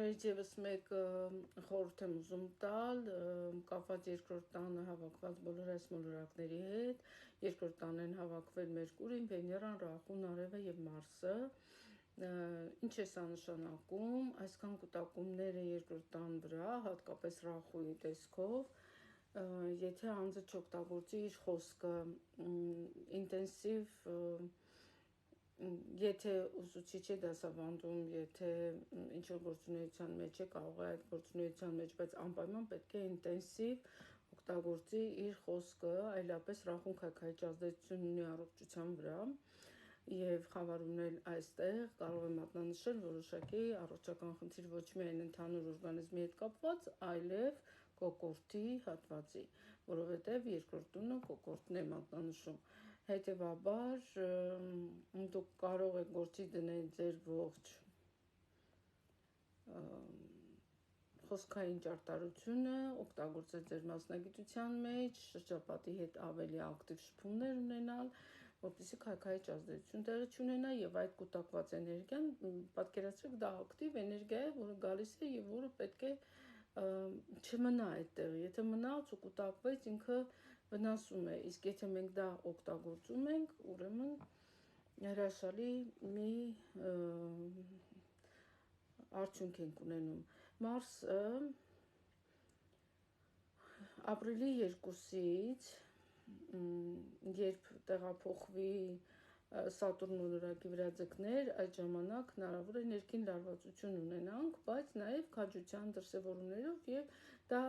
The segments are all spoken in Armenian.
Շնորհիվ եւս մեկ խորհուրդ եմ ուզում տալ կապված երկրորդ տանը հավաքված բոլոր այս մոլորակների հետ։ Երկրորդ տան են հավաքվել Մերկուրին, Վեներան, Ռախուն, Արևը եւ Մարսը։ Ինչ է սա նշանակում, այսքան կուտակումները երկրորդ տան վրա, հատկապես Ռախուի տեսքով, եթե անձը չօգտագործի իր խոսքը, ինտենսիվ եթե ուսուցիչ է դասավանդում, եթե ինչ-որ գործունեության մեջ է, կարող է այդ գործունեության մեջ, բայց անպայման պետք է ինտենսիվ օգտագործի իր խոսքը, այլապես Ռախուն քայքայիչ ազդեցություն ունի առողջության վրա եւ խավարումն էլ այստեղ կարող է մատնանշել որոշակի առողջական խնդիր ոչ միայն ընդհանուր օրգանիզմի հետ կապված, այլև կոկորդի հատվածի, որովհետեւ երկրորդ տունը կոկորդն է մատնանշում։ Հետևաբար դուք կարող եք գործի դնել ձեր ողջ խոսքային ճարտարությունը, օգտագործել ձեր մասնագիտության մեջ, շրջապատի հետ ավելի ակտիվ շփումներ ունենալ, որպեսզի քայքայիչ ազդեցություն տեղի չունենա եւ այդ կուտակված էներգիան, պատկերացրեք, դա ակտիվ էներգիա է, որը գալիս է եւ որը պետք է չմնա այդտեղ։ Եթե մնաց ու կուտակվեց, ինքը վնասում է, իսկ եթե մենք դա օգտագործում ենք, ուրեմն հրաշալի մի արդյունք ենք ունենում։ Մարսը ապրիլի 2-ից, երբ տեղափոխվի Սատուրն մոլորակի վրա ձգներ, այդ ժամանակ հնարավոր է ներքին լարվածություն ունենանք, բայց նաև քաջության դրսևորումներով եւ դա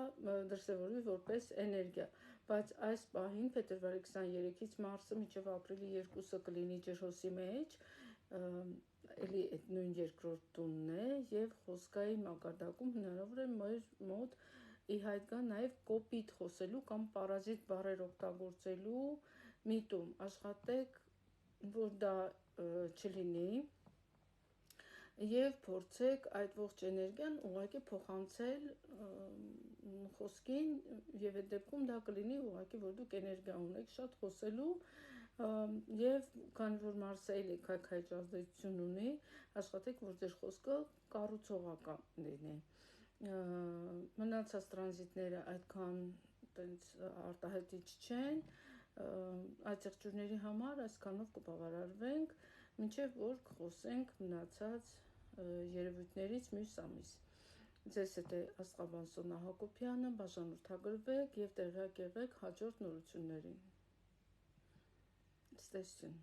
դրսևորվի որպես էներգիա։ Բայց այս պահին փետրվարի 23-ից Մարսը մինչև ապրիլի 2-ը կլինի ջրհոսի մեջ, էլի այդ նույն երկրորդ տունն է եւ խոսքային մակարդակում հնարավոր է մեր մոտ ի հայտ գա նաև կոպիտ խոսելու կամ պարազիտ բառեր օգտագործելու միտում, աշխատեք, որ դա չլինի եւ փորձեք այդ ողջ էներգիան ուղղակի փոխանցել խոսքին եւ այդ դեպքում դա կլինի ուղղակի, որ դուք էներգիա ունեք շատ խոսելու եւ քանի որ Մարսը էլի քայքայիչ ազդեցություն ունի, աշխատեք, որ ձեր խոսքը կառուցողական լինի։ Մնացած տրանզիտները այդքան տենց արտահայտիչ չեն, այդ եղջյուրների համար այսքանով կբավարարվենք, մինչև որ կխոսենք մնացած երևույթներից մյուս ամիս։ Ձեզ հետ է Աստղաբան Սոնա Հակոբյանը, բաժանորդագրվեք եւ տեղյակ եղեք հաջորդ նորություններին։ Ստեսություն։